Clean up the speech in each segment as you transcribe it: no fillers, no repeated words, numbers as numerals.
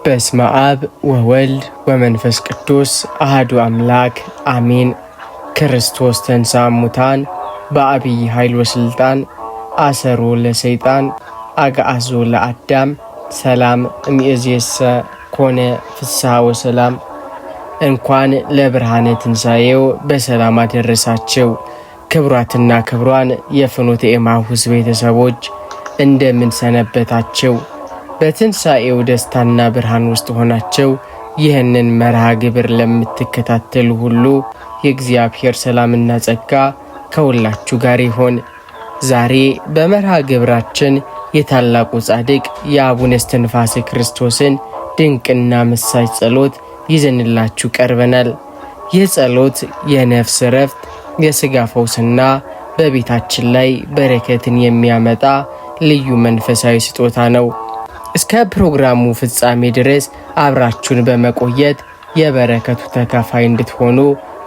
በስመ አብ ወወልድ ወመንፈስ ቅዱስ አሐዱ አምላክ አሜን። ክርስቶስ ተንሥአ እሙታን በዐቢይ ኃይል ወሥልጣን አሰሮ ለሰይጣን አግዓዞ ለአዳም ሰላም እምይእዜሰ ኮነ ፍስሐ ወሰላም። እንኳን ለብርሃነ ትንሣኤው በሰላም አደረሳችሁ። ክብሯትና ክብሯን የፍኖተ ኤማሁስ ቤተሰቦች እንደምን ሰነበታችሁ? በትንሣኤው ደስታና ብርሃን ውስጥ ሆናችሁ ይህንን መርሃ ግብር ለምትከታተሉ ሁሉ የእግዚአብሔር ሰላምና ጸጋ ከሁላችሁ ጋር ይሆን። ዛሬ በመርሃ ግብራችን የታላቁ ጻድቅ የአቡነ እስትንፋሰ ክርስቶስን ድንቅና መሳጭ ጸሎት ይዘንላችሁ ቀርበናል። ይህ ጸሎት የነፍስ ረፍት፣ የሥጋ ፈውስና በቤታችን ላይ በረከትን የሚያመጣ ልዩ መንፈሳዊ ስጦታ ነው። እስከ ፕሮግራሙ ፍጻሜ ድረስ አብራችሁን በመቆየት የበረከቱ ተካፋይ እንድትሆኑ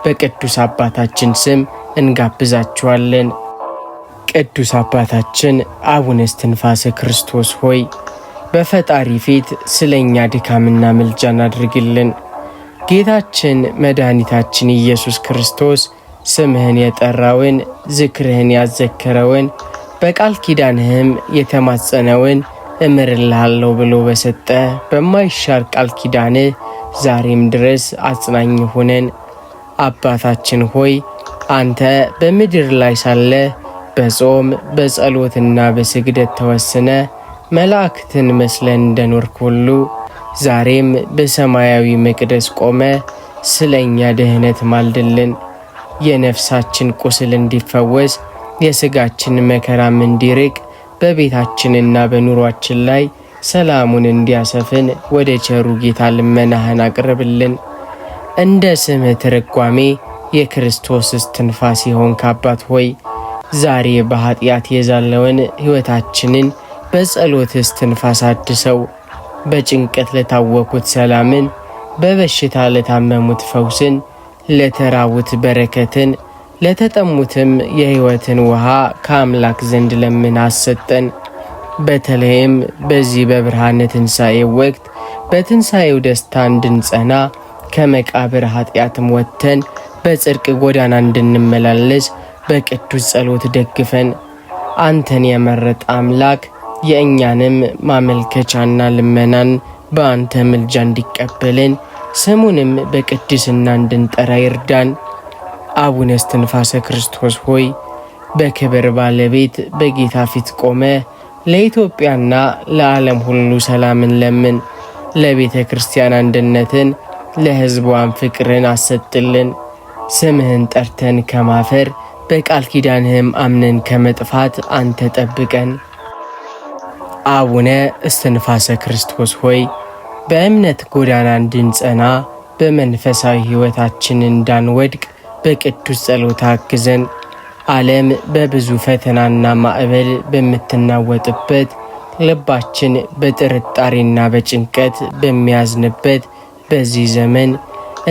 በቅዱስ አባታችን ስም እንጋብዛችኋለን። ቅዱስ አባታችን አቡነ እስትንፋሰ ክርስቶስ ሆይ በፈጣሪ ፊት ስለኛ ድካምና ምልጃን አድርግልን። ጌታችን መድኃኒታችን ኢየሱስ ክርስቶስ ስምህን የጠራውን ዝክርህን ያዘከረውን በቃል ኪዳንህም የተማጸነውን እምርልሃለሁ ብሎ በሰጠ በማይሻር ቃል ኪዳንህ ዛሬም ድረስ አጽናኝ ሆነን። አባታችን ሆይ አንተ በምድር ላይ ሳለ በጾም በጸሎትና በስግደት ተወስነ መላእክትን መስለን እንደኖርክ ሁሉ ዛሬም በሰማያዊ መቅደስ ቆመ ስለኛ ደህነት ማልድልን። የነፍሳችን ቁስል እንዲፈወስ የሥጋችን መከራም እንዲርቅ በቤታችንና በኑሯችን ላይ ሰላሙን እንዲያሰፍን ወደ ቸሩ ጌታ ልመናህን አቅርብልን። እንደ ስምህ ትርጓሜ የክርስቶስ እስትንፋስ የሆንክ አባት ሆይ ዛሬ በኃጢአት የዛለውን ሕይወታችንን በጸሎት እስትንፋስ አድሰው። በጭንቀት ለታወኩት ሰላምን፣ በበሽታ ለታመሙት ፈውስን፣ ለተራቡት በረከትን፣ ለተጠሙትም የሕይወትን ውሃ ከአምላክ ዘንድ ለምን አሰጠን። በተለይም በዚህ በብርሃነ ትንሣኤው ወቅት በትንሣኤው ደስታ እንድንጸና ከመቃብር ኃጢአትም ወጥተን በጽድቅ ጎዳና እንድንመላለስ በቅዱስ ጸሎት ደግፈን። አንተን የመረጠ አምላክ የእኛንም ማመልከቻና ልመናን በአንተ ምልጃ እንዲቀበልን ስሙንም በቅድስና እንድንጠራ ይርዳን። አቡነ እስትንፋሰ ክርስቶስ ሆይ በክብር ባለቤት በጌታ ፊት ቆመ ለኢትዮጵያና ለዓለም ሁሉ ሰላምን ለምን። ለቤተ ክርስቲያን አንድነትን፣ ለሕዝቧን ፍቅርን አሰጥልን። ስምህን ጠርተን ከማፈር በቃል ኪዳንህም አምነን ከመጥፋት አንተ ጠብቀን። አቡነ እስትንፋሰ ክርስቶስ ሆይ በእምነት ጎዳና እንድንጸና በመንፈሳዊ ሕይወታችን እንዳንወድቅ በቅዱስ ጸሎት አግዘን። ዓለም በብዙ ፈተናና ማዕበል በምትናወጥበት፣ ልባችን በጥርጣሬና በጭንቀት በሚያዝንበት በዚህ ዘመን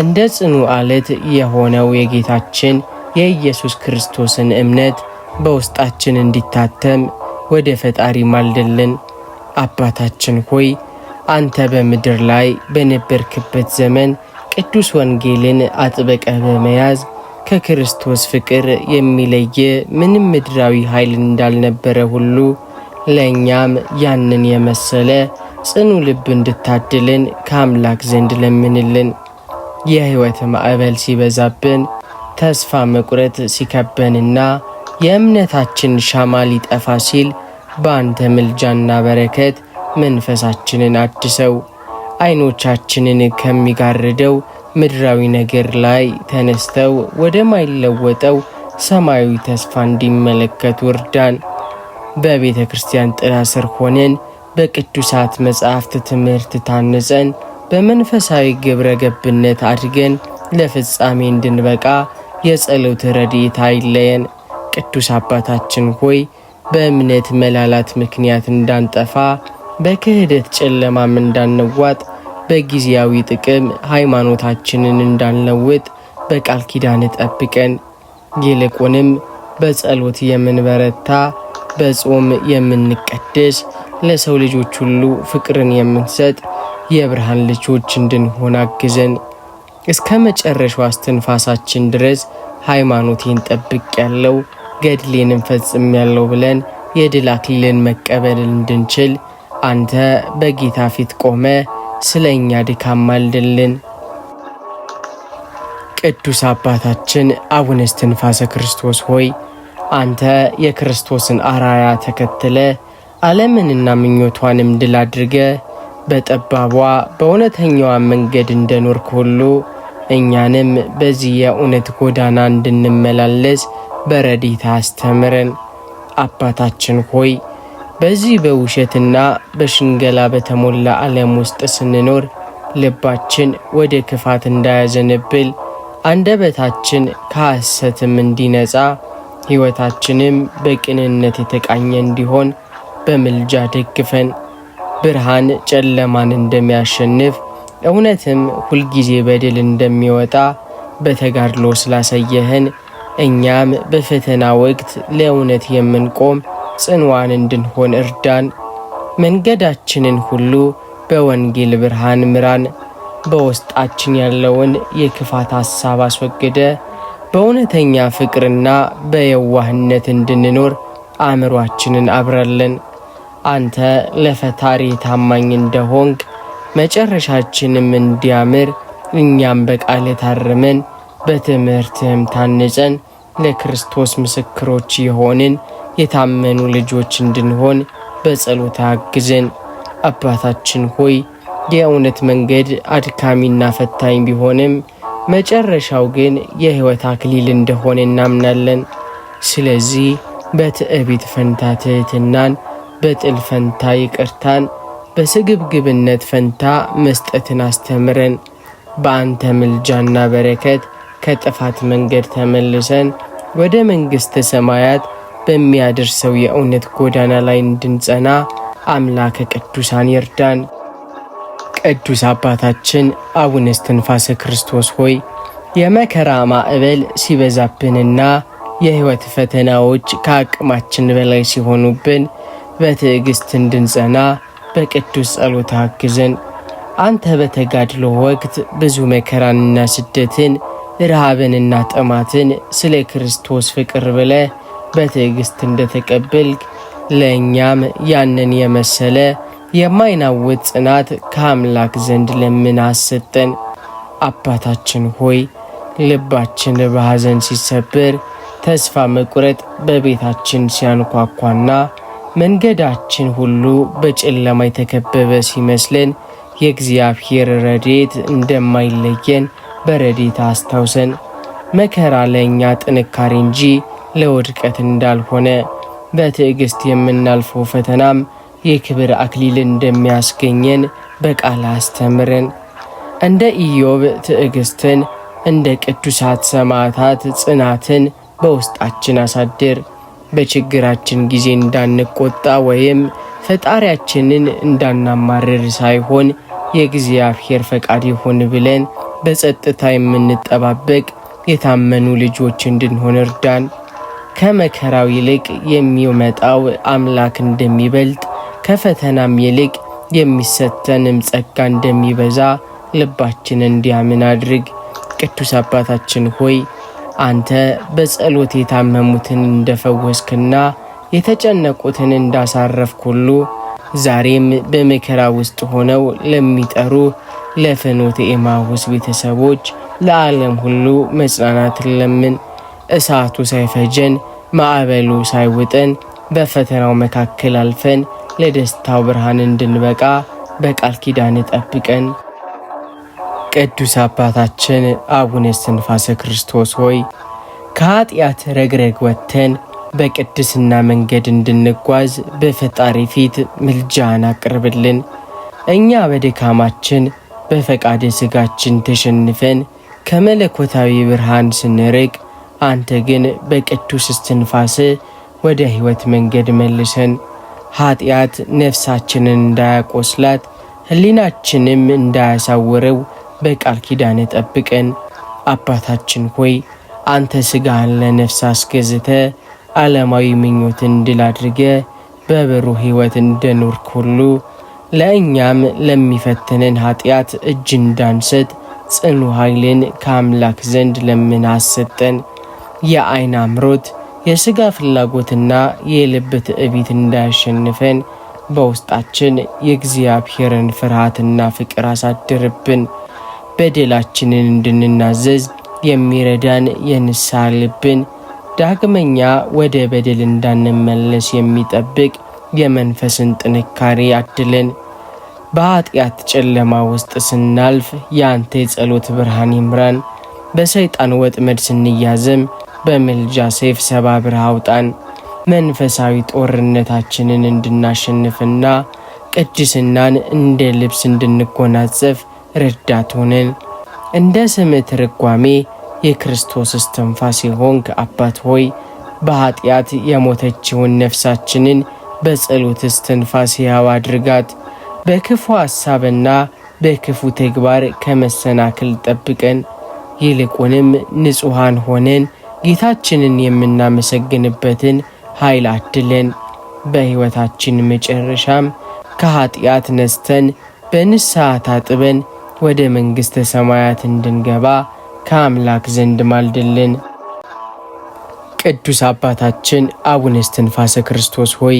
እንደ ጽኑ ዓለት የሆነው የጌታችን የኢየሱስ ክርስቶስን እምነት በውስጣችን እንዲታተም ወደ ፈጣሪ ማልድልን። አባታችን ሆይ አንተ በምድር ላይ በነበርክበት ዘመን ቅዱስ ወንጌልን አጥብቀህ በመያዝ ከክርስቶስ ፍቅር የሚለየ ምንም ምድራዊ ኃይል እንዳልነበረ ሁሉ ለእኛም ያንን የመሰለ ጽኑ ልብ እንድታድልን ከአምላክ ዘንድ ለምንልን። የሕይወት ማዕበል ሲበዛብን፣ ተስፋ መቁረጥ ሲከበንና የእምነታችን ሻማ ሊጠፋ ሲል በአንተ ምልጃና በረከት መንፈሳችንን አድሰው። ዓይኖቻችንን ከሚጋርደው ምድራዊ ነገር ላይ ተነስተው ወደ ማይለወጠው ሰማያዊ ተስፋ እንዲመለከቱ እርዳን። በቤተ ክርስቲያን ጥላ ስር ሆነን በቅዱሳት መጻሕፍት ትምህርት ታንጸን በመንፈሳዊ ግብረ ገብነት አድገን ለፍጻሜ እንድንበቃ የጸሎት ረድኤት አይለየን። ቅዱስ አባታችን ሆይ በእምነት መላላት ምክንያት እንዳንጠፋ፣ በክህደት ጨለማም እንዳንዋጥ፣ በጊዜያዊ ጥቅም ሃይማኖታችንን እንዳንለውጥ በቃል ኪዳን ጠብቀን። ይልቁንም በጸሎት የምንበረታ፣ በጾም የምንቀደስ፣ ለሰው ልጆች ሁሉ ፍቅርን የምንሰጥ የብርሃን ልጆች እንድንሆን አግዘን። እስከ መጨረሻው እስትንፋሳችን ድረስ ሃይማኖቴን ጠብቄያለሁ፣ ገድሌንም ፈጽሜያለሁ ብለን የድል አክሊልን መቀበል እንድንችል አንተ በጌታ ፊት ቆመ ስለኛ ድካም ማልድልን። ቅዱስ አባታችን አቡነ እስትንፋሰ ክርስቶስ ሆይ አንተ የክርስቶስን አራያ ተከትለ ዓለምንና ምኞቷንም ድል አድርገ በጠባቧ በእውነተኛዋ መንገድ እንደኖርክ ሁሉ እኛንም በዚህ የእውነት ጎዳና እንድንመላለስ በረድኤትህ አስተምረን። አባታችን ሆይ በዚህ በውሸትና በሽንገላ በተሞላ ዓለም ውስጥ ስንኖር ልባችን ወደ ክፋት እንዳያዘነብል፣ አንደበታችን ከሐሰትም እንዲነጻ፣ ሕይወታችንም በቅንነት የተቃኘ እንዲሆን በምልጃ ደግፈን። ብርሃን ጨለማን እንደሚያሸንፍ እውነትም ሁልጊዜ በድል እንደሚወጣ በተጋድሎ ስላሳየህን እኛም በፈተና ወቅት ለእውነት የምንቆም ጽንዋን እንድንሆን እርዳን። መንገዳችንን ሁሉ በወንጌል ብርሃን ምራን። በውስጣችን ያለውን የክፋት ሐሳብ አስወግደ በእውነተኛ ፍቅርና በየዋህነት እንድንኖር አእምሯችንን አብራለን። አንተ ለፈጣሪ ታማኝ እንደሆንክ መጨረሻችንም እንዲያምር እኛም በቃል ታርመን በትምህርትህም ታንጸን ለክርስቶስ ምስክሮች የሆንን የታመኑ ልጆች እንድንሆን በጸሎት አግዘን። አባታችን ሆይ የእውነት መንገድ አድካሚና ፈታኝ ቢሆንም መጨረሻው ግን የሕይወት አክሊል እንደሆነ እናምናለን። ስለዚህ በትዕቢት ፈንታ ትሕትናን፣ በጥል ፈንታ ይቅርታን፣ በስግብግብነት ፈንታ መስጠትን አስተምረን። በአንተ ምልጃና በረከት ከጥፋት መንገድ ተመልሰን ወደ መንግሥተ ሰማያት በሚያደርሰው የእውነት ጎዳና ላይ እንድንጸና አምላከ ቅዱሳን ይርዳን። ቅዱስ አባታችን አቡነ እስትንፋሰ ክርስቶስ ሆይ የመከራ ማዕበል ሲበዛብንና የሕይወት ፈተናዎች ከአቅማችን በላይ ሲሆኑብን በትዕግሥት እንድንጸና በቅዱስ ጸሎት አግዘን። አንተ በተጋድሎ ወቅት ብዙ መከራንና ስደትን፣ ረሃብንና ጥማትን ስለ ክርስቶስ ፍቅር ብለህ በትዕግሥት እንደተቀበልክ ለእኛም ያንን የመሰለ የማይናወጥ ጽናት ከአምላክ ዘንድ ለምን አሰጠን። አባታችን ሆይ ልባችን በሐዘን ሲሰበር፣ ተስፋ መቁረጥ በቤታችን ሲያንኳኳና መንገዳችን ሁሉ በጨለማ የተከበበ ሲመስለን የእግዚአብሔር ረድኤት እንደማይለየን በረድኤት አስታውሰን። መከራ ለእኛ ጥንካሬ እንጂ ለውድቀት እንዳልሆነ በትዕግሥት የምናልፈው ፈተናም የክብር አክሊል እንደሚያስገኘን በቃል አስተምረን። እንደ ኢዮብ ትዕግሥትን፣ እንደ ቅዱሳት ሰማዕታት ጽናትን በውስጣችን አሳድር። በችግራችን ጊዜ እንዳንቆጣ ወይም ፈጣሪያችንን እንዳናማርር ሳይሆን የእግዚአብሔር ፈቃድ ይሁን ብለን በጸጥታ የምንጠባበቅ የታመኑ ልጆች እንድንሆን እርዳን። ከመከራው ይልቅ የሚመጣው አምላክ እንደሚበልጥ፣ ከፈተናም ይልቅ የሚሰጠንም ጸጋ እንደሚበዛ ልባችን እንዲያምን አድርግ። ቅዱስ አባታችን ሆይ አንተ በጸሎት የታመሙትን እንደፈወስክና የተጨነቁትን እንዳሳረፍክ ሁሉ ዛሬም በመከራ ውስጥ ሆነው ለሚጠሩ ለፍኖተ ኤማሁስ ቤተሰቦች ለዓለም ሁሉ መጽናናትን ለምን። እሳቱ ሳይፈጀን ማዕበሉ ሳይውጠን በፈተናው መካከል አልፈን ለደስታው ብርሃን እንድንበቃ በቃል ኪዳን ጠብቀን። ቅዱስ አባታችን አቡነ እስትንፋሰ ክርስቶስ ሆይ ከኃጢአት ረግረግ ወጥተን በቅድስና መንገድ እንድንጓዝ በፈጣሪ ፊት ምልጃን አቅርብልን። እኛ በድካማችን በፈቃደ ሥጋችን ተሸንፈን ከመለኮታዊ ብርሃን ስንርቅ፣ አንተ ግን በቅዱስ እስትንፋስ ወደ ሕይወት መንገድ መልሰን። ኃጢአት ነፍሳችንን እንዳያቆስላት ሕሊናችንም እንዳያሳውረው በቃል ኪዳን ጠብቀን። አባታችን ሆይ አንተ ሥጋህን ለነፍስ አስገዝተ ዓለማዊ ምኞትን ድል አድርገ በብሩህ ሕይወት እንደኖርክ ሁሉ ለእኛም ለሚፈትነን ኃጢአት እጅ እንዳንሰጥ ጽኑ ኃይልን ከአምላክ ዘንድ ለምን አሰጠን። የዓይን አምሮት፣ የሥጋ ፍላጎትና የልብ ትዕቢት እንዳያሸንፈን በውስጣችን የእግዚአብሔርን ፍርሃትና ፍቅር አሳድርብን። በደላችንን እንድንናዘዝ የሚረዳን የንስሐ ልብን፣ ዳግመኛ ወደ በደል እንዳንመለስ የሚጠብቅ የመንፈስን ጥንካሬ አድለን። በኃጢአት ጨለማ ውስጥ ስናልፍ የአንተ የጸሎት ብርሃን ይምራን። በሰይጣን ወጥመድ ስንያዝም በምልጃ ሰይፍ ሰባብረህ አውጣን። መንፈሳዊ ጦርነታችንን እንድናሸንፍና ቅድስናን እንደ ልብስ እንድንጎናጸፍ ረዳት ሆነን። እንደ ስምህ ትርጓሜ የክርስቶስ እስትንፋስ የሆንክ አባት ሆይ በኃጢአት የሞተችውን ነፍሳችንን በጸሎት እስትንፋስ ሕያው አድርጋት። በክፉ ሐሳብና በክፉ ተግባር ከመሰናክል ጠብቀን። ይልቁንም ንጹሐን ሆነን ጌታችንን የምናመሰግንበትን ኃይል አድለን። በሕይወታችን መጨረሻም ከኃጢአት ነስተን በንስሐ ታጥበን ወደ መንግሥተ ሰማያት እንድንገባ ከአምላክ ዘንድ ማልድልን። ቅዱስ አባታችን አቡነ እስትንፋሰ ክርስቶስ ሆይ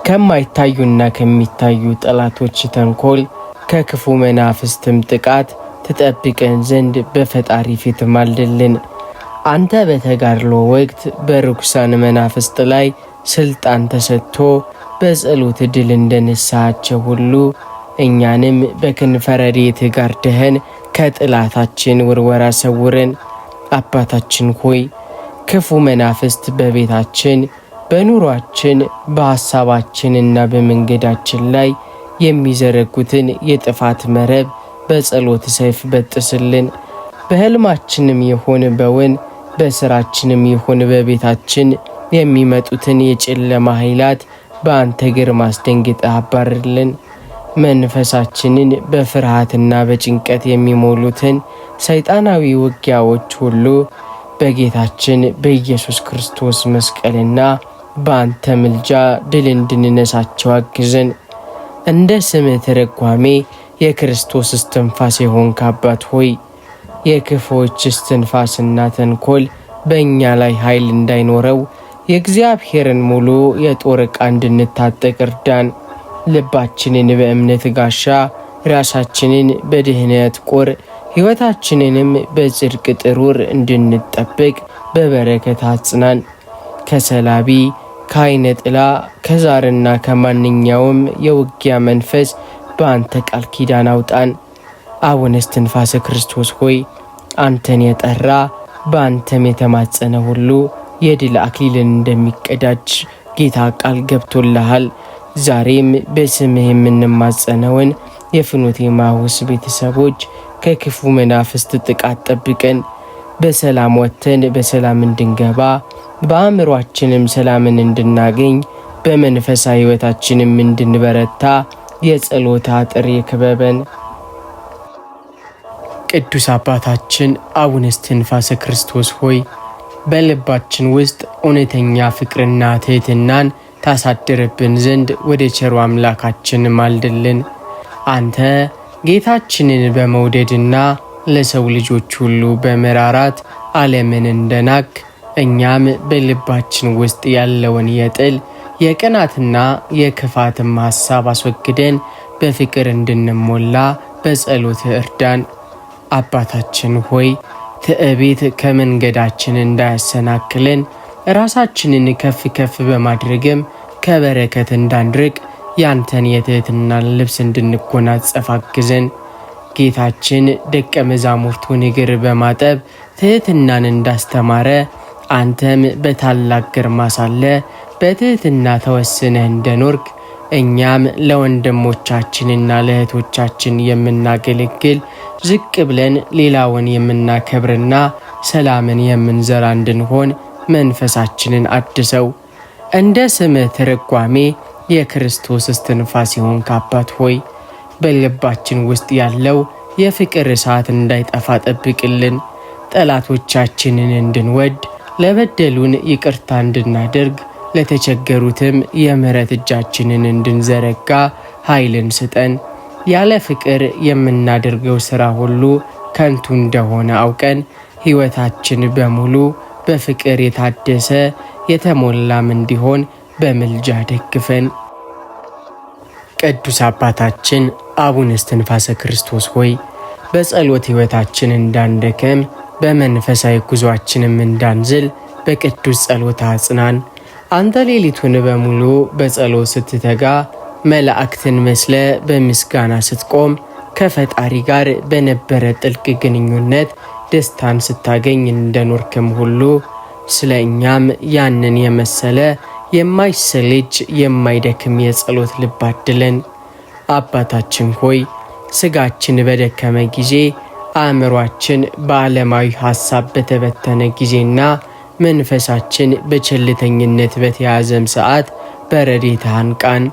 ከማይታዩና ከሚታዩ ጠላቶች ተንኮል ከክፉ መናፍስትም ጥቃት ትጠብቀን ዘንድ በፈጣሪ ፊት ማልድልን። አንተ በተጋድሎ ወቅት በርኩሳን መናፍስት ላይ ስልጣን ተሰጥቶ በጸሎት ድል እንደነሳቸው ሁሉ እኛንም በክንፈ ረድኤትህ ጋርደኸን ከጥላታችን ውርወራ ሰውረን። አባታችን ሆይ ክፉ መናፍስት በቤታችን፣ በኑሯችን፣ በሐሳባችንና በመንገዳችን ላይ የሚዘረጉትን የጥፋት መረብ በጸሎት ሰይፍ በጥስልን። በሕልማችንም ይሁን በውን በሥራችንም ይሁን በቤታችን የሚመጡትን የጨለማ ኃይላት በአንተ ግርማ አስደንግጠህ አባርልን። መንፈሳችንን በፍርሃትና በጭንቀት የሚሞሉትን ሰይጣናዊ ውጊያዎች ሁሉ በጌታችን በኢየሱስ ክርስቶስ መስቀልና በአንተ ምልጃ ድል እንድንነሳቸው አግዘን። እንደ ስምህ ትርጓሜ የክርስቶስ እስትንፋስ የሆንክ አባት ሆይ የክፉዎች እስትንፋስና ተንኮል በእኛ ላይ ኃይል እንዳይኖረው የእግዚአብሔርን ሙሉ የጦር ዕቃ እንድንታጠቅ እርዳን። ልባችንን በእምነት ጋሻ፣ ራሳችንን በድህነት ቁር፣ ሕይወታችንንም በጽድቅ ጥሩር እንድንጠብቅ በበረከት አጽናን። ከሰላቢ፣ ከዓይነ ጥላ፣ ከዛርና ከማንኛውም የውጊያ መንፈስ በአንተ ቃል ኪዳን አውጣን። አቡነ እስትንፋሰ ክርስቶስ ሆይ አንተን የጠራ በአንተም የተማጸነ ሁሉ የድል አክሊልን እንደሚቀዳጅ ጌታ ቃል ገብቶልሃል። ዛሬም በስምህ የምንማጸነውን የፍኖተ ኤማሁስ ቤተሰቦች ከክፉ መናፍስት ጥቃት ጠብቀን። በሰላም ወጥተን በሰላም እንድንገባ፣ በአእምሯችንም ሰላምን እንድናገኝ፣ በመንፈሳዊ ሕይወታችንም እንድንበረታ የጸሎት አጥር ይክበበን። ቅዱስ አባታችን አቡነ እስትንፋሰ ክርስቶስ ሆይ በልባችን ውስጥ እውነተኛ ፍቅርና ትሕትናን ታሳድርብን ዘንድ ወደ ቸሩ አምላካችን ማልድልን። አንተ ጌታችንን በመውደድና ለሰው ልጆች ሁሉ በመራራት ዓለምን እንደናክ እኛም በልባችን ውስጥ ያለውን የጥል የቅናትና የክፋትም ሐሳብ አስወግደን በፍቅር እንድንሞላ በጸሎት እርዳን። አባታችን ሆይ ትዕቢት ከመንገዳችን እንዳያሰናክለን ራሳችንን ከፍ ከፍ በማድረግም ከበረከት እንዳንርቅ ያንተን የትሕትናን ልብስ እንድንጎናጸፍ አግዘን። ጌታችን ደቀ መዛሙርቱን እግር በማጠብ ትሕትናን እንዳስተማረ አንተም በታላቅ ግርማ ሳለ በትሕትና ተወስነህ እንደኖርክ እኛም ለወንድሞቻችንና ለእህቶቻችን የምናገለግል ዝቅ ብለን ሌላውን የምናከብርና ሰላምን የምንዘራ እንድንሆን መንፈሳችንን አድሰው። እንደ ስምህ ትርጓሜ የክርስቶስ እስትንፋስ የሆንክ አባት ሆይ በልባችን ውስጥ ያለው የፍቅር እሳት እንዳይጠፋ ጠብቅልን። ጠላቶቻችንን እንድንወድ፣ ለበደሉን ይቅርታ እንድናደርግ፣ ለተቸገሩትም የምህረት እጃችንን እንድንዘረጋ ኃይልን ስጠን። ያለ ፍቅር የምናደርገው ሥራ ሁሉ ከንቱ እንደሆነ አውቀን ሕይወታችን በሙሉ በፍቅር የታደሰ የተሞላም እንዲሆን በምልጃ ደግፈን። ቅዱስ አባታችን አቡነ እስትንፋሰ ክርስቶስ ሆይ በጸሎት ሕይወታችን እንዳንደከም በመንፈሳዊ ጉዟችንም እንዳንዝል በቅዱስ ጸሎት አጽናን። አንተ ሌሊቱን በሙሉ በጸሎት ስትተጋ መላእክትን መስለ በምስጋና ስትቆም ከፈጣሪ ጋር በነበረ ጥልቅ ግንኙነት ደስታን ስታገኝ እንደኖርክም ሁሉ ስለ እኛም ያንን የመሰለ የማይሰለች የማይደክም የጸሎት ልብ አድለን። አባታችን ሆይ ስጋችን በደከመ ጊዜ አእምሯችን በዓለማዊ ሐሳብ በተበተነ ጊዜና መንፈሳችን በቸልተኝነት በተያዘም ሰዓት በረድኤትህ አንቃን።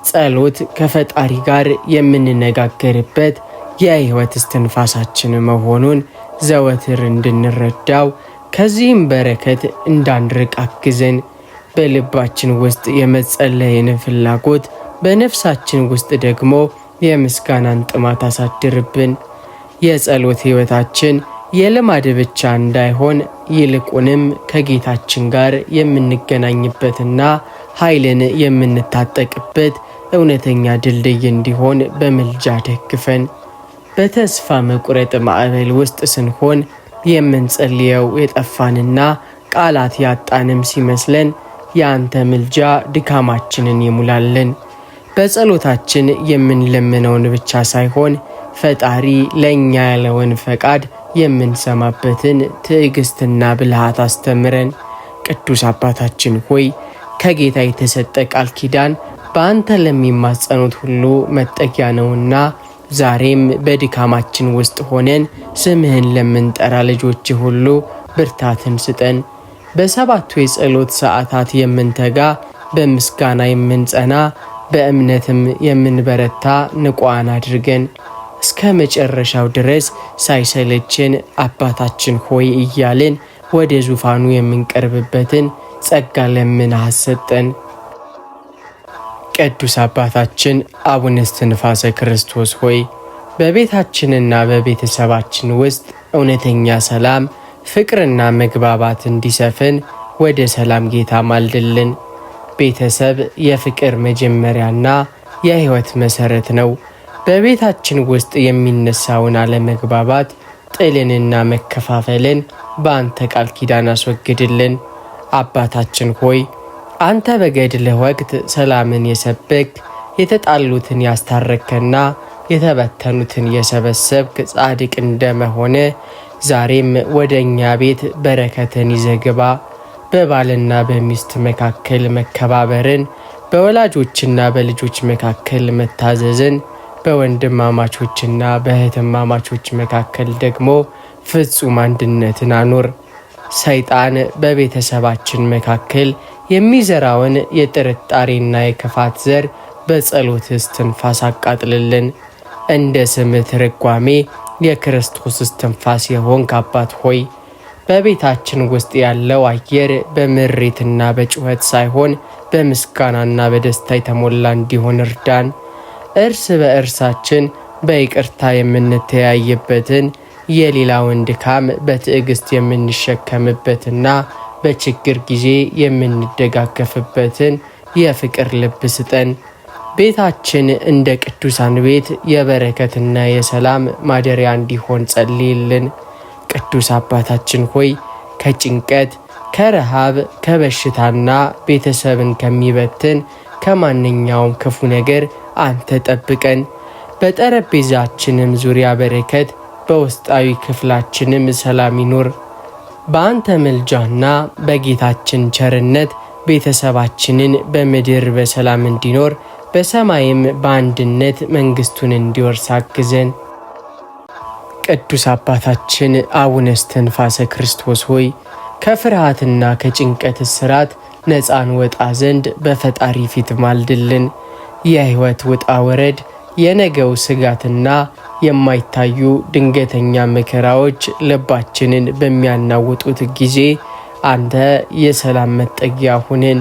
ጸሎት ከፈጣሪ ጋር የምንነጋገርበት የሕይወት እስትንፋሳችን መሆኑን ዘወትር እንድንረዳው ከዚህም በረከት እንዳንርቅ አግዘን። በልባችን ውስጥ የመጸለይን ፍላጎት በነፍሳችን ውስጥ ደግሞ የምስጋናን ጥማት አሳድርብን። የጸሎት ሕይወታችን የልማድ ብቻ እንዳይሆን ይልቁንም ከጌታችን ጋር የምንገናኝበትና ኃይልን የምንታጠቅበት እውነተኛ ድልድይ እንዲሆን በምልጃ ደግፈን። በተስፋ መቁረጥ ማዕበል ውስጥ ስንሆን የምንጸልየው የጠፋንና ቃላት ያጣንም ሲመስለን የአንተ ምልጃ ድካማችንን ይሙላልን። በጸሎታችን የምንለምነውን ብቻ ሳይሆን ፈጣሪ ለእኛ ያለውን ፈቃድ የምንሰማበትን ትዕግስትና ብልሃት አስተምረን። ቅዱስ አባታችን ሆይ ከጌታ የተሰጠ ቃል ኪዳን በአንተ ለሚማጸኑት ሁሉ መጠጊያ ነውና ዛሬም በድካማችን ውስጥ ሆነን ስምህን ለምንጠራ ልጆች ሁሉ ብርታትን ስጠን። በሰባቱ የጸሎት ሰዓታት የምንተጋ፣ በምስጋና የምንጸና፣ በእምነትም የምንበረታ ንቁዓን አድርገን እስከ መጨረሻው ድረስ ሳይሰለችን አባታችን ሆይ እያልን ወደ ዙፋኑ የምንቀርብበትን ጸጋ ለምነህ አሰጠን። ቅዱስ አባታችን አቡነ እስትንፋሰ ክርስቶስ ሆይ በቤታችንና በቤተሰባችን ውስጥ እውነተኛ ሰላም፣ ፍቅርና መግባባት እንዲሰፍን ወደ ሰላም ጌታ ማልድልን። ቤተሰብ የፍቅር መጀመሪያና የሕይወት መሠረት ነው። በቤታችን ውስጥ የሚነሳውን አለመግባባት፣ ጥልንና መከፋፈልን በአንተ ቃል ኪዳን አስወግድልን። አባታችን ሆይ አንተ በገድልህ ወቅት ሰላምን የሰበክ የተጣሉትን ያስታረከና የተበተኑትን የሰበሰብክ ጻድቅ እንደመሆነ ዛሬም ወደ እኛ ቤት በረከትን ይዘግባ። በባልና በሚስት መካከል መከባበርን፣ በወላጆችና በልጆች መካከል መታዘዝን፣ በወንድማማቾችና በእህትማማቾች መካከል ደግሞ ፍጹም አንድነትን አኑር። ሰይጣን በቤተሰባችን መካከል የሚዘራውን የጥርጣሬና የክፋት ዘር በጸሎት እስትንፋስ አቃጥልልን። እንደ ስምህ ትርጓሜ የክርስቶስ እስትንፋስ የሆንክ አባት ሆይ በቤታችን ውስጥ ያለው አየር በምሬትና በጩኸት ሳይሆን በምስጋናና በደስታ የተሞላ እንዲሆን እርዳን። እርስ በእርሳችን በይቅርታ የምንተያይበትን፣ የሌላውን ድካም በትዕግስት የምንሸከምበትና በችግር ጊዜ የምንደጋገፍበትን የፍቅር ልብ ስጠን። ቤታችን እንደ ቅዱሳን ቤት የበረከትና የሰላም ማደሪያ እንዲሆን ጸልይልን። ቅዱስ አባታችን ሆይ ከጭንቀት፣ ከረሃብ፣ ከበሽታና ቤተሰብን ከሚበትን ከማንኛውም ክፉ ነገር አንተ ጠብቀን። በጠረጴዛችንም ዙሪያ በረከት፣ በውስጣዊ ክፍላችንም ሰላም ይኑር። በአንተ ምልጃና በጌታችን ቸርነት ቤተሰባችንን በምድር በሰላም እንዲኖር በሰማይም በአንድነት መንግሥቱን እንዲወርስ አግዘን። ቅዱስ አባታችን አቡነ እስትንፋሰ ክርስቶስ ሆይ ከፍርሃትና ከጭንቀት እስራት ነፃን ወጣ ዘንድ በፈጣሪ ፊት ማልድልን። የሕይወት ውጣ ወረድ፣ የነገው ስጋትና የማይታዩ ድንገተኛ መከራዎች ልባችንን በሚያናውጡት ጊዜ አንተ የሰላም መጠጊያ ሁነን።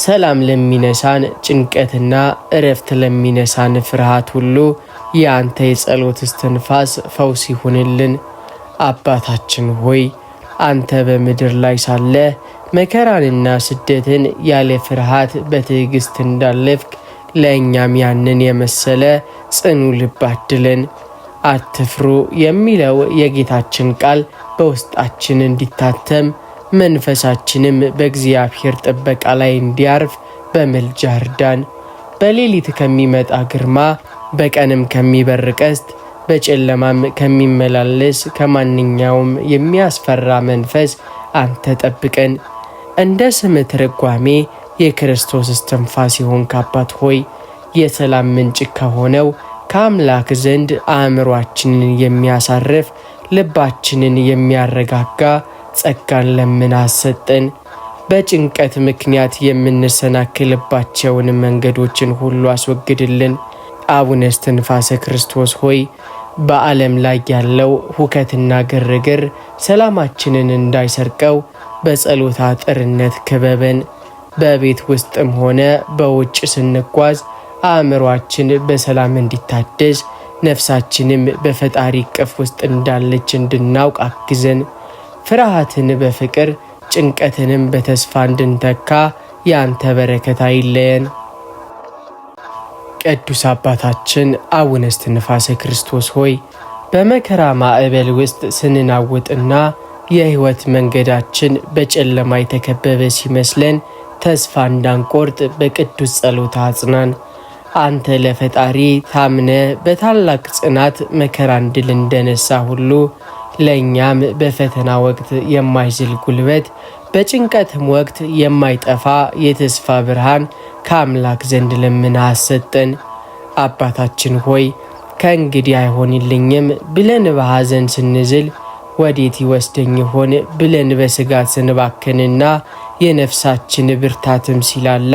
ሰላም ለሚነሳን ጭንቀትና እረፍት ለሚነሳን ፍርሃት ሁሉ የአንተ የጸሎት እስትንፋስ ፈውስ ይሁንልን። አባታችን ሆይ አንተ በምድር ላይ ሳለ መከራንና ስደትን ያለ ፍርሃት በትዕግስት እንዳለፍክ ለእኛም ያንን የመሰለ ጽኑ ልብ አድለን። አትፍሩ የሚለው የጌታችን ቃል በውስጣችን እንዲታተም መንፈሳችንም በእግዚአብሔር ጥበቃ ላይ እንዲያርፍ በምልጃ እርዳን። በሌሊት ከሚመጣ ግርማ፣ በቀንም ከሚበር ቀስት፣ በጨለማም ከሚመላለስ ከማንኛውም የሚያስፈራ መንፈስ አንተ ጠብቀን። እንደ ስም ትርጓሜ የክርስቶስ እስትንፋስ የሆንክ አባት ሆይ የሰላም ምንጭ ከሆነው ከአምላክ ዘንድ አእምሯችንን የሚያሳርፍ ልባችንን የሚያረጋጋ ጸጋን ለምን አሰጠን። በጭንቀት ምክንያት የምንሰናክልባቸውን መንገዶችን ሁሉ አስወግድልን። አቡነ እስትንፋሰ ክርስቶስ ሆይ በዓለም ላይ ያለው ሁከትና ግርግር ሰላማችንን እንዳይሰርቀው በጸሎት አጥርነት ክበበን። በቤት ውስጥም ሆነ በውጭ ስንጓዝ አእምሯችን በሰላም እንዲታደስ ነፍሳችንም በፈጣሪ እቅፍ ውስጥ እንዳለች እንድናውቅ አግዘን። ፍርሃትን በፍቅር ጭንቀትንም በተስፋ እንድንተካ ያንተ በረከት አይለየን። ቅዱስ አባታችን አቡነ እስትንፋሰ ክርስቶስ ሆይ በመከራ ማዕበል ውስጥ ስንናወጥና የሕይወት መንገዳችን በጨለማ የተከበበ ሲመስለን ተስፋ እንዳንቆርጥ በቅዱስ ጸሎት አጽናን። አንተ ለፈጣሪ ታምነ በታላቅ ጽናት መከራን ድል እንደነሳ ሁሉ ለእኛም በፈተና ወቅት የማይዝል ጉልበት፣ በጭንቀትም ወቅት የማይጠፋ የተስፋ ብርሃን ከአምላክ ዘንድ ለምን አሰጠን። አባታችን ሆይ ከእንግዲህ አይሆንልኝም ብለን በሐዘን ስንዝል ወዴት ይወስደኝ ይሆን ብለን በስጋት ስንባክንና የነፍሳችን ብርታትም ሲላላ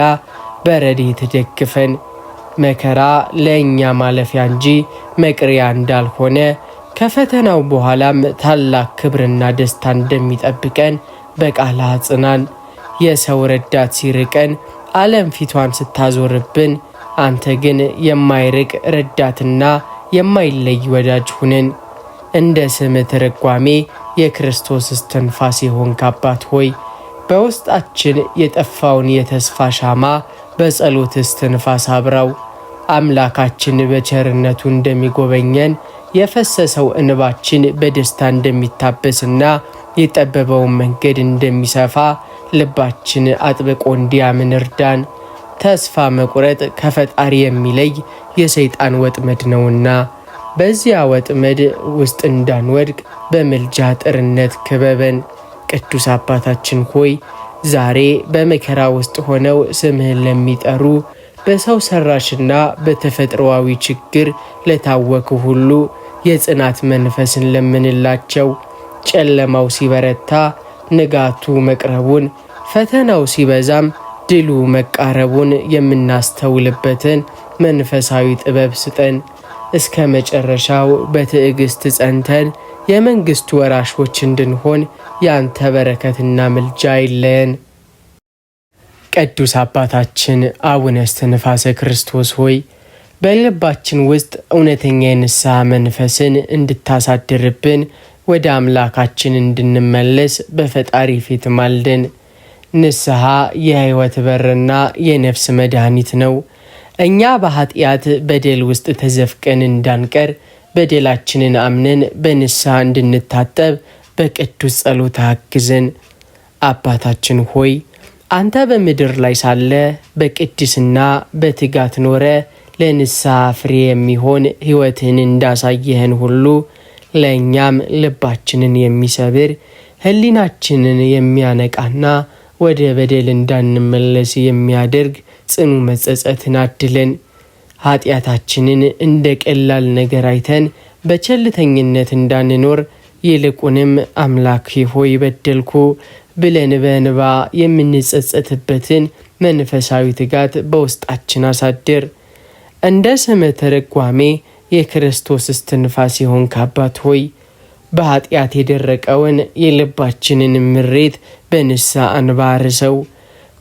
በረድኤት ደግፈን። መከራ ለእኛ ማለፊያ እንጂ መቅሪያ እንዳልሆነ ከፈተናው በኋላም ታላቅ ክብርና ደስታ እንደሚጠብቀን በቃል አጽናን። የሰው ረዳት ሲርቀን ዓለም ፊቷን ስታዞርብን አንተ ግን የማይርቅ ረዳትና የማይለይ ወዳጅ ሁነን። እንደ ስም ትርጓሜ የክርስቶስ እስትንፋስ የሆንክ አባት ሆይ በውስጣችን የጠፋውን የተስፋ ሻማ በጸሎት እስትንፋስ አብራው። አምላካችን በቸርነቱ እንደሚጎበኘን የፈሰሰው እንባችን በደስታ እንደሚታበስና የጠበበውን መንገድ እንደሚሰፋ ልባችን አጥብቆ እንዲያምን እርዳን። ተስፋ መቁረጥ ከፈጣሪ የሚለይ የሰይጣን ወጥመድ ነውና በዚያ ወጥመድ ውስጥ እንዳንወድቅ በምልጃ ጥርነት ክበበን። ቅዱስ አባታችን ሆይ ዛሬ በመከራ ውስጥ ሆነው ስምህን ለሚጠሩ በሰው ሰራሽና በተፈጥሮአዊ ችግር ለታወኩ ሁሉ የጽናት መንፈስን ለምንላቸው። ጨለማው ሲበረታ ንጋቱ መቅረቡን፣ ፈተናው ሲበዛም ድሉ መቃረቡን የምናስተውልበትን መንፈሳዊ ጥበብ ስጠን። እስከ መጨረሻው በትዕግስት ጸንተን የመንግሥቱ ወራሾች እንድንሆን ያንተ በረከትና ምልጃ አይለየን። ቅዱስ አባታችን አቡነ እስትንፋሰ ክርስቶስ ሆይ በልባችን ውስጥ እውነተኛ የንስሐ መንፈስን እንድታሳድርብን ወደ አምላካችን እንድንመለስ በፈጣሪ ፊት ማልደን። ንስሐ የሕይወት በርና የነፍስ መድኃኒት ነው። እኛ በኃጢአት በደል ውስጥ ተዘፍቀን እንዳንቀር በደላችንን አምነን በንስሐ እንድንታጠብ በቅዱስ ጸሎት አግዘን። አባታችን ሆይ አንተ በምድር ላይ ሳለ በቅድስና በትጋት ኖረ ለንስሐ ፍሬ የሚሆን ሕይወትን እንዳሳየህን ሁሉ ለእኛም ልባችንን የሚሰብር ሕሊናችንን የሚያነቃና ወደ በደል እንዳንመለስ የሚያደርግ ጽኑ መጸጸትን አድለን። ኃጢአታችንን እንደ ቀላል ነገር አይተን በቸልተኝነት እንዳንኖር ይልቁንም አምላኬ ሆይ በደልኩ ብለን በእንባ የምንጸጸትበትን መንፈሳዊ ትጋት በውስጣችን አሳድር። እንደ ስም ትርጓሜ የክርስቶስ እስትንፋስ የሆንክ አባት ሆይ በኃጢአት የደረቀውን የልባችንን ምሬት በንስሐ እንባ አርሰው።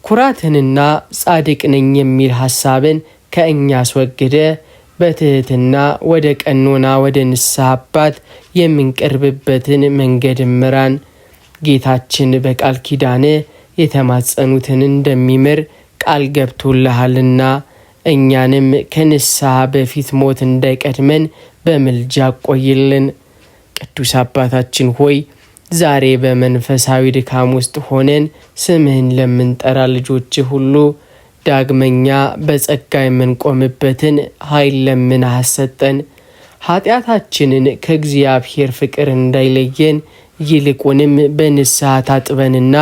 ኩራትንና ጻድቅ ነኝ የሚል ሐሳብን ከእኛ አስወግደ በትህትና ወደ ቀኖና ወደ ንስሐ አባት የምንቀርብበትን መንገድ ምራን። ጌታችን በቃል ኪዳን የተማጸኑትን እንደሚምር ቃል ገብቶልሃልና እኛንም ከንስሐ በፊት ሞት እንዳይቀድመን በምልጃ ቆይልን። ቅዱስ አባታችን ሆይ ዛሬ በመንፈሳዊ ድካም ውስጥ ሆነን ስምህን ለምንጠራ ልጆች ሁሉ ዳግመኛ በጸጋ የምንቆምበትን ኃይል ለምነህ አሰጠን። ኃጢአታችንን ከእግዚአብሔር ፍቅር እንዳይለየን ይልቁንም በንስሐ ታጥበንና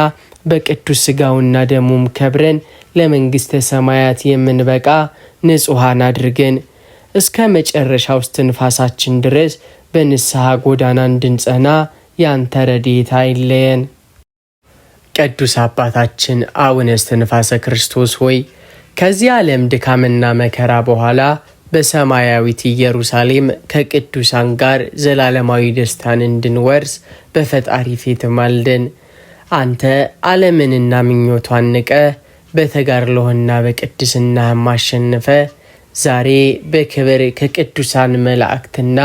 በቅዱስ ሥጋውና ደሙም ከብረን ለመንግሥተ ሰማያት የምንበቃ ንጹሐን አድርገን እስከ መጨረሻው እስትንፋሳችን ድረስ በንስሐ ጎዳና እንድንጸና ያንተ ረድኤት አይለየን። ቅዱስ አባታችን አቡነ እስትንፋሰ ክርስቶስ ሆይ ከዚህ ዓለም ድካምና መከራ በኋላ በሰማያዊት ኢየሩሳሌም ከቅዱሳን ጋር ዘላለማዊ ደስታን እንድንወርስ በፈጣሪ ፊት ማልደን። አንተ ዓለምንና ምኞቷን ንቀህ በተጋድሎህና በቅድስናህም አሸንፈህ ዛሬ በክብር ከቅዱሳን መላእክትና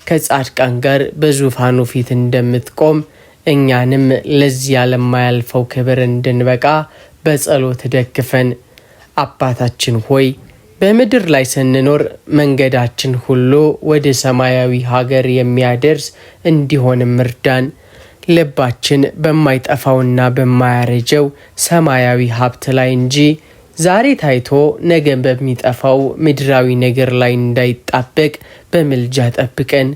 ከጻድቃን ጋር በዙፋኑ ፊት እንደምትቆም እኛንም ለዚያ ለማያልፈው ክብር እንድንበቃ በጸሎት ደግፈን። አባታችን ሆይ በምድር ላይ ስንኖር መንገዳችን ሁሉ ወደ ሰማያዊ ሀገር የሚያደርስ እንዲሆንም እርዳን። ልባችን በማይጠፋውና በማያረጀው ሰማያዊ ሀብት ላይ እንጂ ዛሬ ታይቶ ነገ በሚጠፋው ምድራዊ ነገር ላይ እንዳይጣበቅ በምልጃ ጠብቀን።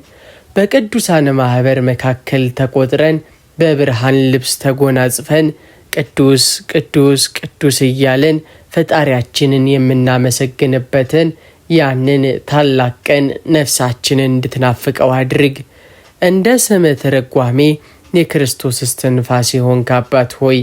በቅዱሳን ማኅበር መካከል ተቆጥረን በብርሃን ልብስ ተጎናጽፈን ቅዱስ ቅዱስ ቅዱስ እያለን ፈጣሪያችንን የምናመሰግንበትን ያንን ታላቅ ቀን ነፍሳችንን እንድትናፍቀው አድርግ። እንደ ስምህ ትርጓሜ የክርስቶስ እስትንፋስ የሆንክ አባት ሆይ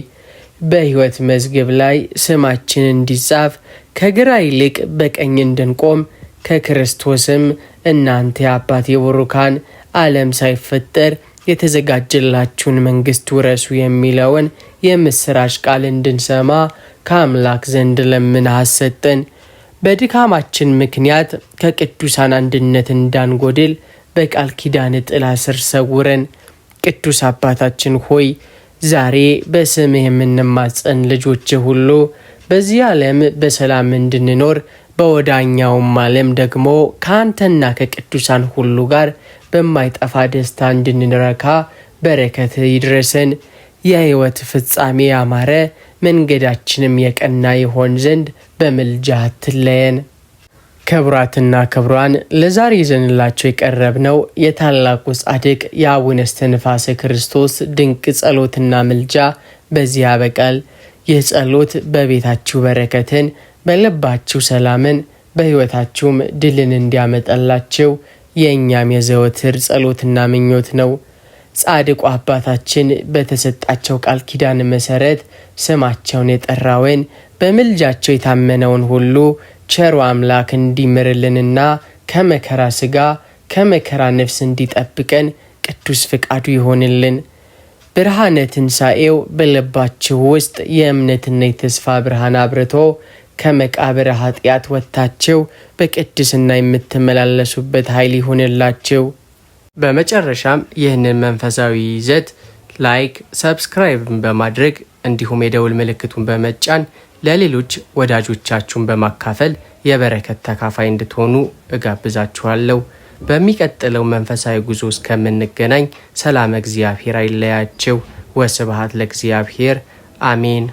በሕይወት መዝገብ ላይ ስማችን እንዲጻፍ ከግራ ይልቅ በቀኝ እንድንቆም ከክርስቶስም እናንተ የአባት የቡሩካን ዓለም ሳይፈጠር የተዘጋጀላችሁን መንግሥት ውረሱ የሚለውን የምስራች ቃል እንድንሰማ ከአምላክ ዘንድ ለምነህ አሰጠን። በድካማችን ምክንያት ከቅዱሳን አንድነት እንዳንጎድል በቃል ኪዳን ጥላ ስር ሰውረን። ቅዱስ አባታችን ሆይ ዛሬ በስምህ የምንማጸን ልጆች ሁሉ በዚህ ዓለም በሰላም እንድንኖር በወዳኛውም ዓለም ደግሞ ከአንተና ከቅዱሳን ሁሉ ጋር በማይጠፋ ደስታ እንድንረካ በረከትህ ይድረሰን። የሕይወት ፍጻሜ ያማረ መንገዳችንም የቀና ይሆን ዘንድ በምልጃህ አትለየን። ክቡራትና ክቡራን ለዛሬ ይዘንላቸው የቀረብነው የታላቁ ጻድቅ የአቡነ እስትንፋሰ ክርስቶስ ድንቅ ጸሎትና ምልጃ በዚህ ያበቃል። ይህ ጸሎት በቤታችሁ በረከትን፣ በልባችሁ ሰላምን፣ በሕይወታችሁም ድልን እንዲያመጣላችሁ የእኛም የዘወትር ጸሎትና ምኞት ነው። ጻድቁ አባታችን በተሰጣቸው ቃል ኪዳን መሠረት ስማቸውን የጠራውን በምልጃቸው የታመነውን ሁሉ ቸሩ አምላክ እንዲምርልንና ከመከራ ሥጋ ከመከራ ነፍስ እንዲጠብቀን ቅዱስ ፍቃዱ ይሆንልን። ብርሃነ ትንሣኤው በልባችሁ ውስጥ የእምነትና የተስፋ ብርሃን አብርቶ ከመቃብር ኃጢአት ወጥታችሁ በቅድስና የምትመላለሱበት ኃይል ይሆንላችሁ። በመጨረሻም ይህንን መንፈሳዊ ይዘት ላይክ፣ ሰብስክራይብ በማድረግ እንዲሁም የደውል ምልክቱን በመጫን ለሌሎች ወዳጆቻችሁን በማካፈል የበረከት ተካፋይ እንድትሆኑ እጋብዛችኋለሁ። በሚቀጥለው መንፈሳዊ ጉዞ እስከምንገናኝ ሰላም እግዚአብሔር አይለያችሁ። ወስብሐት ለእግዚአብሔር። አሜን።